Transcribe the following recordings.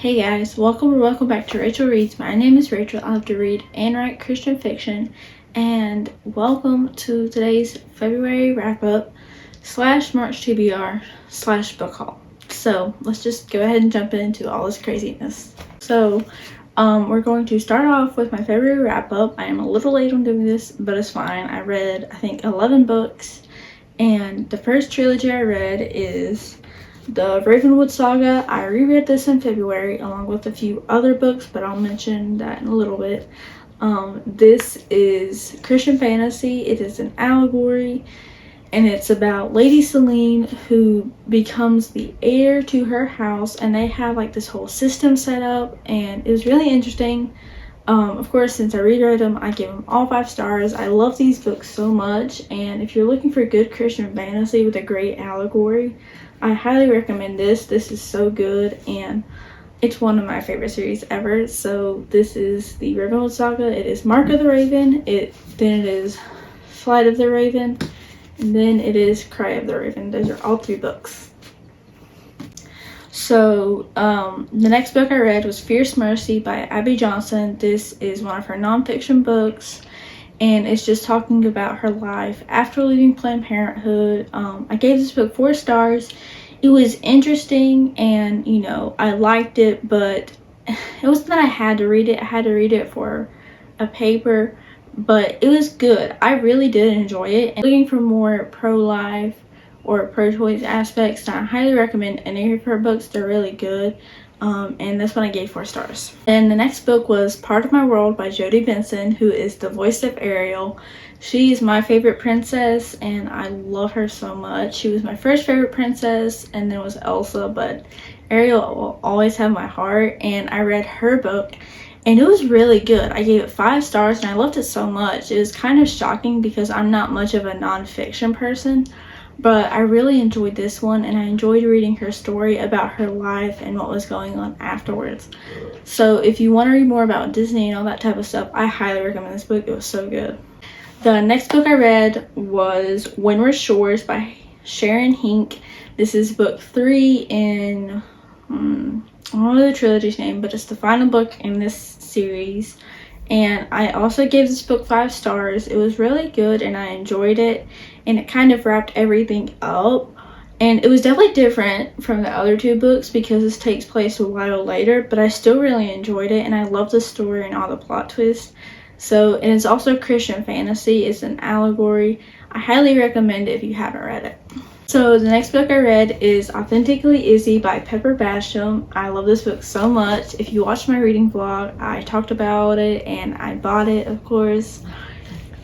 Hey guys, welcome back to Rachel Reads. My name is Rachel. I love to read and write Christian fiction, and welcome to today's February wrap-up / March TBR / book haul. So let's just go ahead and jump into all this craziness. So we're going to start off with my February wrap-up. I am a little late on doing this, but it's fine. I read, I think, 11 books, and the first trilogy I read is the Ravenwood Saga. I reread this in February along with a few other books, but I'll mention that in a little bit. This is Christian fantasy. It is an allegory, and it's about Lady Selene, who becomes the heir to her house, and they have like this whole system set up, and it was really interesting. Of course, since I reread them, I give them all 5 stars. I love these books so much, and if you're looking for good Christian fantasy with a great allegory, I highly recommend this. This is so good, and it's one of my favorite series ever. So this is the Ravenwood Saga. It is Mark of the Raven. Then it is Flight of the Raven, and then it is Cry of the Raven. Those are all 3 books. So the next book I read was Fierce Mercy by Abby Johnson. This is one of her nonfiction books, and it's just talking about her life after leaving Planned Parenthood. I gave this book 4 stars. It was interesting, and I liked it, but it wasn't that I had to read it. I had to read it for a paper, but it was good. I really did enjoy it. And looking for more pro-life or pro-choice aspects, I highly recommend any of her books. They're really good. And this one I gave 4 stars. And the next book was Part of My World by Jodi Benson, who is the voice of Ariel. She's my favorite princess, and I love her so much. She was my first favorite princess, and then was Elsa, but Ariel will always have my heart. And I read her book, and it was really good. I gave it 5 stars, and I loved it so much. It was kind of shocking because I'm not much of a nonfiction person, but I really enjoyed this one, and I enjoyed reading her story about her life and what was going on afterwards. So if you want to read more about Disney and all that type of stuff, I highly recommend this book. It was so good. The next book I read was Windward Shores by Sharon Hink. This is book 3 in, I don't know the trilogy's name, but it's the final book in this series. And I also gave this book 5 stars. It was really good, and I enjoyed it, and it kind of wrapped everything up. And it was definitely different from the other 2 books because this takes place a while later, but I still really enjoyed it, and I love the story and all the plot twists. So, and it's also Christian fantasy. It's an allegory. I highly recommend it if you haven't read it. So the next book I read is Authentically Izzy by Pepper Basham. I love this book so much. If you watched my reading vlog, I talked about it, and I bought it, of course.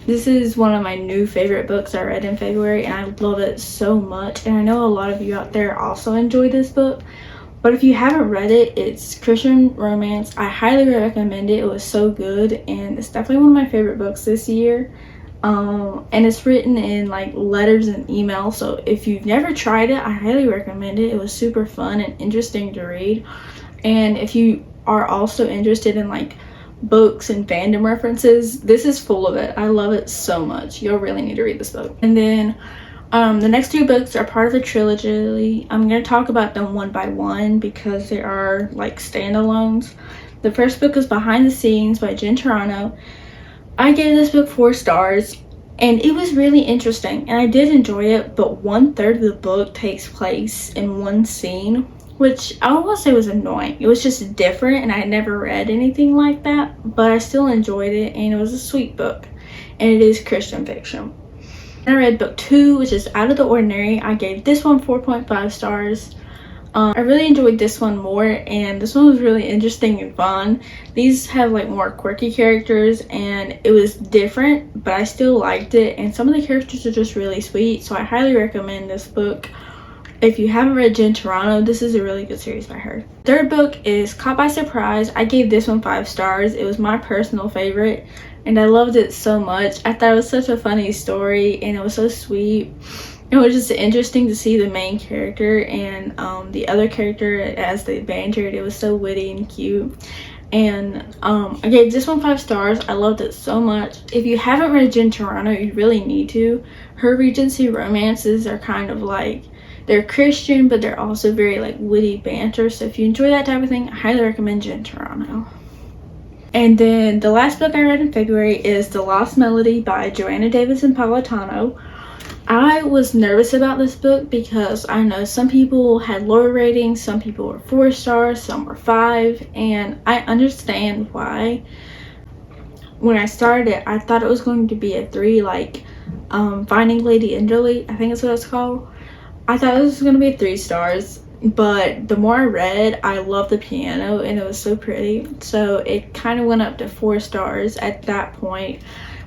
This is one of my new favorite books I read in February, and I love it so much. And I know a lot of you out there also enjoy this book. But if you haven't read it, it's Christian romance. I highly recommend it. It was so good, and it's definitely one of my favorite books this year. And it's written in like letters and emails, so if you've never tried it, I highly recommend it. It was super fun and interesting to read. And if you are also interested in like books and fandom references, this is full of it. I love it so much. You'll really need to read this book. And then the next 2 books are part of the trilogy. I'm going to talk about them one by one because they are like standalones. The first book is Behind the Scenes by Jen Turano. I gave this book 4 stars, and it was really interesting, and I did enjoy it, but 1/3 of the book takes place in one scene, which I don't want to say was annoying. It was just different, and I had never read anything like that, but I still enjoyed it, and it was a sweet book, and it is Christian fiction. And I read book 2, which is Out of the Ordinary. I gave this one 4.5 stars. I really enjoyed this one more, and this one was really interesting and fun. These have like more quirky characters, and it was different, but I still liked it, and some of the characters are just really sweet, so I highly recommend this book. If you haven't read Jen Turano, this is a really good series by her. Third book is Caught by Surprise. I gave this one 5 stars. It was my personal favorite, and I loved it so much. I thought it was such a funny story, and it was so sweet. It was just interesting to see the main character and the other character as they bantered. It was so witty and cute. And I gave this one 5 stars. I loved it so much. If you haven't read Jen Turano, you really need to. Her Regency romances are kind of like They're Christian, but they're also very like witty banter. So if you enjoy that type of thing, I highly recommend Jen Toronto. And then the last book I read in February is The Lost Melody by Joanna Davis and Napolitano. I was nervous about this book because I know some people had lower ratings, some people were 4 stars, some were 5, and I understand why. When I started it, I thought it was going to be a 3, like Finding Lady Enderley, I think that's what it's called. I thought it was going to be 3 stars, but the more I read, I loved the piano and it was so pretty, so it kind of went up to 4 stars at that point.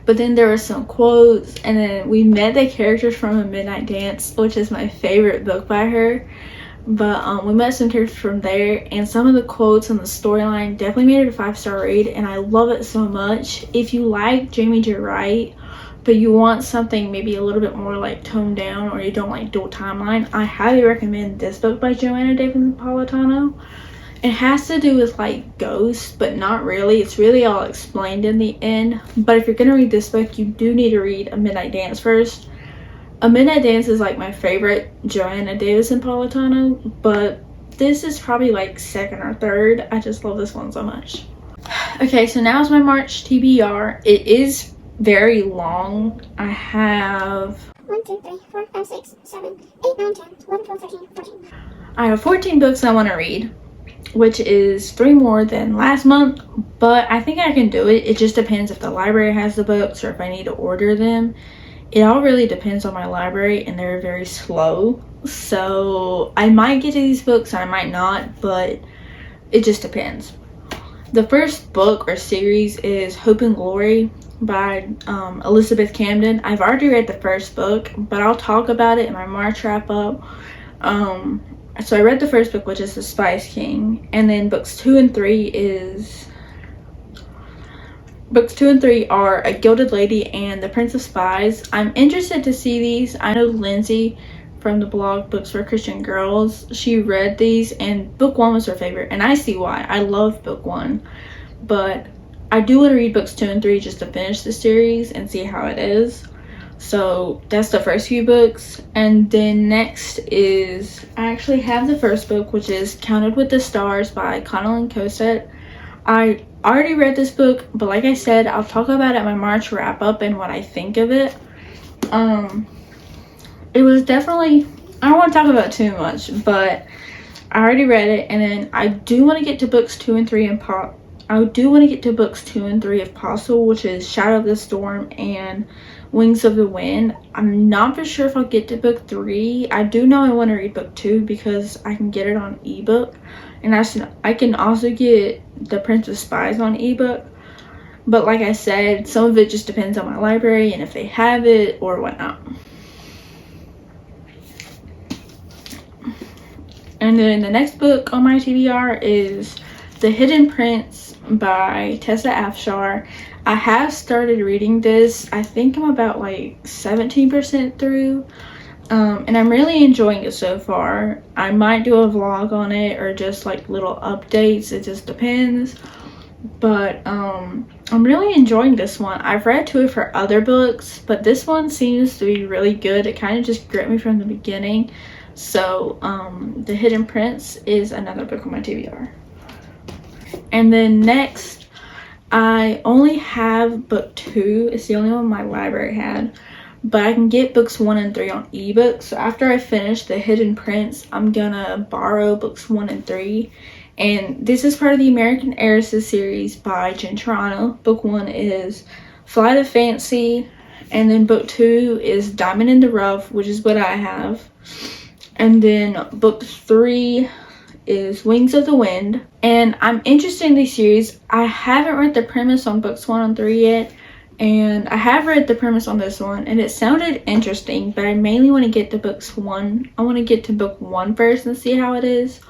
But then there were some quotes, and then we met the characters from A Midnight Dance, which is my favorite book by her. But we met some characters from there, and some of the quotes and the storyline definitely made it a 5-star read, and I love it so much. If you like Jamie J. Wright, but you want something maybe a little bit more like toned down, or you don't like dual timeline, I highly recommend this book by Joanna Davis and Napolitano. It has to do with like ghosts, but not really. It's really all explained in the end. But if you're gonna read this book, you do need to read A Midnight Dance first. A Midnight Dance is like my favorite Joanna Davis and Napolitano, but this is probably like 2nd or 3rd. I just love this one so much. Okay, so now is my March TBR. It is very long. I have 1, 2, 3, 4, 5, 6, 7, 8, 9, 10, 11, 12, 13, 14. I have 14 books I want to read, which is 3 more than last month, but I think I can do it. It just depends if the library has the books or if I need to order them. It all really depends on my library, and they're very slow, so I might get to these books and I might not, but it just depends. The first book or series is Hope and Glory by Elizabeth Camden. I've already read the first book, but I'll talk about it in my March wrap up. So I read the first book, which is The Spice King, and then books 2 and 3 are A Gilded Lady and The Prince of Spies. I'm interested to see these. I know Lindsay from the blog Books for Christian Girls, she read these and book 1 was her favorite, and I see why. I love book 1, but I do want to read books 2 and 3 just to finish the series and see how it is. So that's the first few books. And then next is, I actually have the first book, which is Counted with the Stars by Connellan Cosette. I already read this book, but like I said, I'll talk about it in my March wrap up and what I think of it. It was definitely, I don't want to talk about too much, but I already read it, and then I do want to get to books 2 and 3 if possible, which is Shadow of the Storm and Wings of the Wind. I'm not for sure if I'll get to book 3. I do know I want to read book 2 because I can get it on ebook, and I can also get The Prince of Spies on ebook. But like I said, some of it just depends on my library and if they have it or whatnot. And then the next book on my TBR is The Hidden Prince by Tessa Afshar. I have started reading this. I think I'm about like 17% through, and I'm really enjoying it so far. I might do a vlog on it or just like little updates. It just depends. But I'm really enjoying this one. I've read 2 of her other books, but this one seems to be really good. It kind of just gripped me from the beginning. So The Hidden Prince is another book on my TBR. And then next, I only have book 2. It's the only one my library had, but I can get books 1 and 3 on ebook. So after I finish The Hidden Prince, I'm gonna borrow books 1 and 3. And this is part of the American Heiresses series by Jen Toronto. Book 1 is Flight of Fancy, and then book 2 is Diamond in the Rough, which is what I have. And then book 3 is Wings of the Wind. And I'm interested in these series. I haven't read the premise on books 1 and 3 yet, and I have read the premise on this one, and it sounded interesting, but I mainly want to get to books 1. I want to get to book 1 first and see how it is,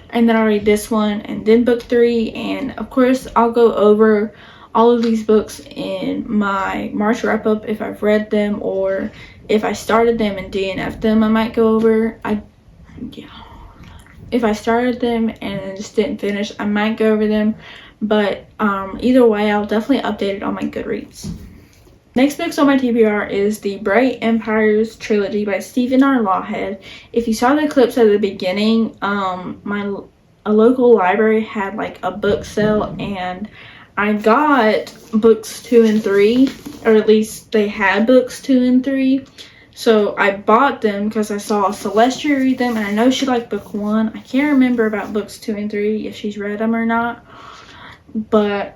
and then I'll read this one and then book 3. And of course I'll go over all of these books in my March wrap up if I've read them, or if I started them and DNF'd them, I might go over. If I started them and just didn't finish, I might go over them. But either way, I'll definitely update it on my Goodreads. Next books on my TBR is the Bright Empires trilogy by Stephen R. Lawhead. If you saw the clips at the beginning, a local library had like a book sale, and I got books 2 and 3, or at least they had books 2 and 3. So I bought them because I saw Celestia read them, and I know she liked book 1. I can't remember about books 2 and 3 if she's read them or not, but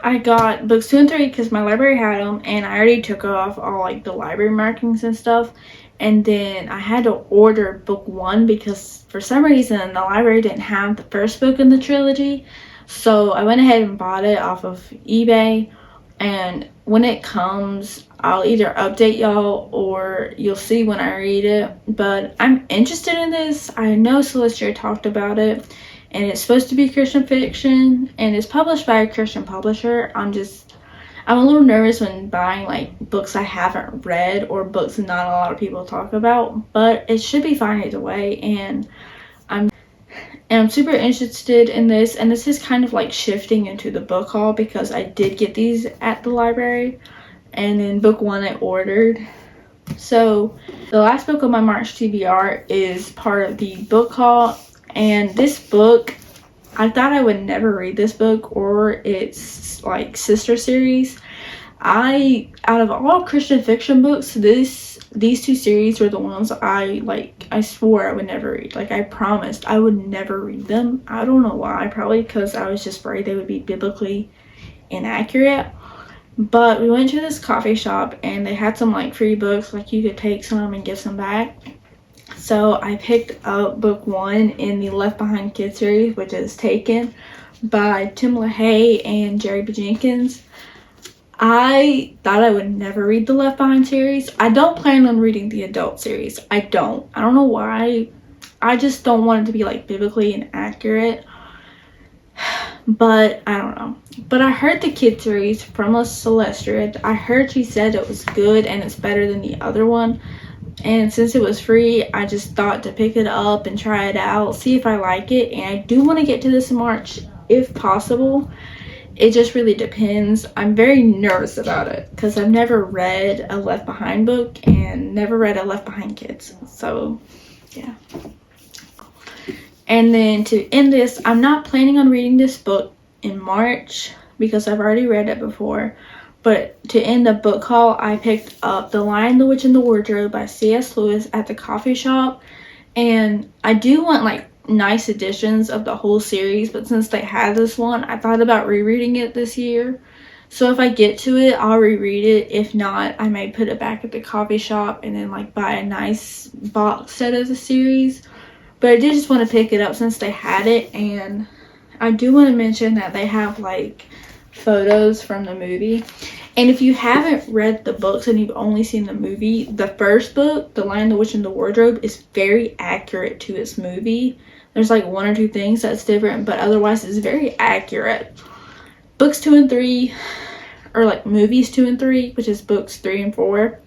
I got books 2 and 3 because my library had them, and I already took off all like the library markings and stuff. And then I had to order book 1 because for some reason the library didn't have the first book in the trilogy. So I went ahead and bought it off of eBay. And when it comes, I'll either update y'all or you'll see when I read it. But I'm interested in this. I know Celestia talked about it. And it's supposed to be Christian fiction. And it's published by a Christian publisher. I'm a little nervous when buying like books I haven't read or books not a lot of people talk about, but it should be fine either way. And I'm super interested in this, and this is kind of like shifting into the book haul because I did get these at the library, and then book 1 I ordered. So the last book on my March TBR is part of the book haul, and this book, I thought I would never read this book or its like sister series. Out of all Christian fiction books, these 2 series were the ones I swore I would never read. Like, I promised I would never read them. I don't know why. Probably because I was just worried they would be biblically inaccurate. But we went to this coffee shop and they had some like free books, like you could take some and give some back. So I picked up book 1 in the Left Behind Kids series, which is Taken by Tim LaHaye and Jerry B. Jenkins. I thought I would never read the Left Behind series. I don't plan on reading the adult series. I don't know why. I just don't want it to be like biblically inaccurate. But I don't know. But I heard the kid series from Celestia. I heard she said it was good and it's better than the other one. And since it was free, I just thought to pick it up and try it out, see if I like it. And I do want to get to this in March if possible. It just really depends. I'm very nervous about it because I've never read a Left Behind book and never read a Left Behind Kids. So, yeah. And then to end this, I'm not planning on reading this book in March because I've already read it before. But to end the book haul, I picked up The Lion, the Witch, and the Wardrobe by C.S. Lewis at the coffee shop. And I do want like nice editions of the whole series, but since they had this one, I thought about rereading it this year. So if I get to it, I'll reread it. If not, I may put it back at the coffee shop and then like buy a nice box set of the series. But I did just want to pick it up since they had it. And I do want to mention that they have like photos from the movie. And if you haven't read the books and you've only seen the movie, the first book, The Lion, the Witch, and the Wardrobe, is very accurate to its movie. There's like 1 or 2 things that's different, but otherwise it's very accurate. Books 2 and 3, or like movies 2 and 3, which is books 3 and 4.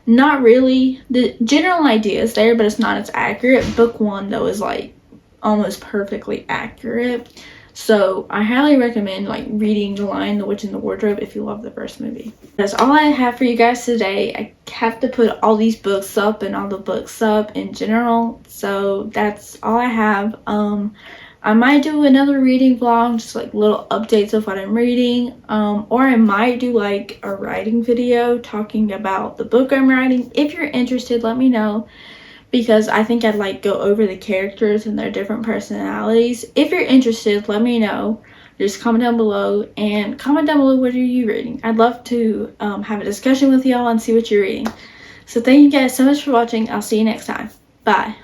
Not really. The general idea is there, but it's not as accurate. Book 1 though is like almost perfectly accurate. So I highly recommend like reading The Lion, the Witch, and the Wardrobe if you love the first movie. That's all I have for you guys today. I have to put all these books up and all the books up in general. So that's all I have. I might do another reading vlog, just like little updates of what I'm reading. Or I might do like a writing video talking about the book I'm writing. If you're interested, let me know. Because I think I'd like go over the characters and their different personalities. If you're interested, let me know. Just comment down below, and comment down below what are you reading. I'd love to have a discussion with y'all and see what you're reading. So thank you guys so much for watching. I'll see you next time. Bye.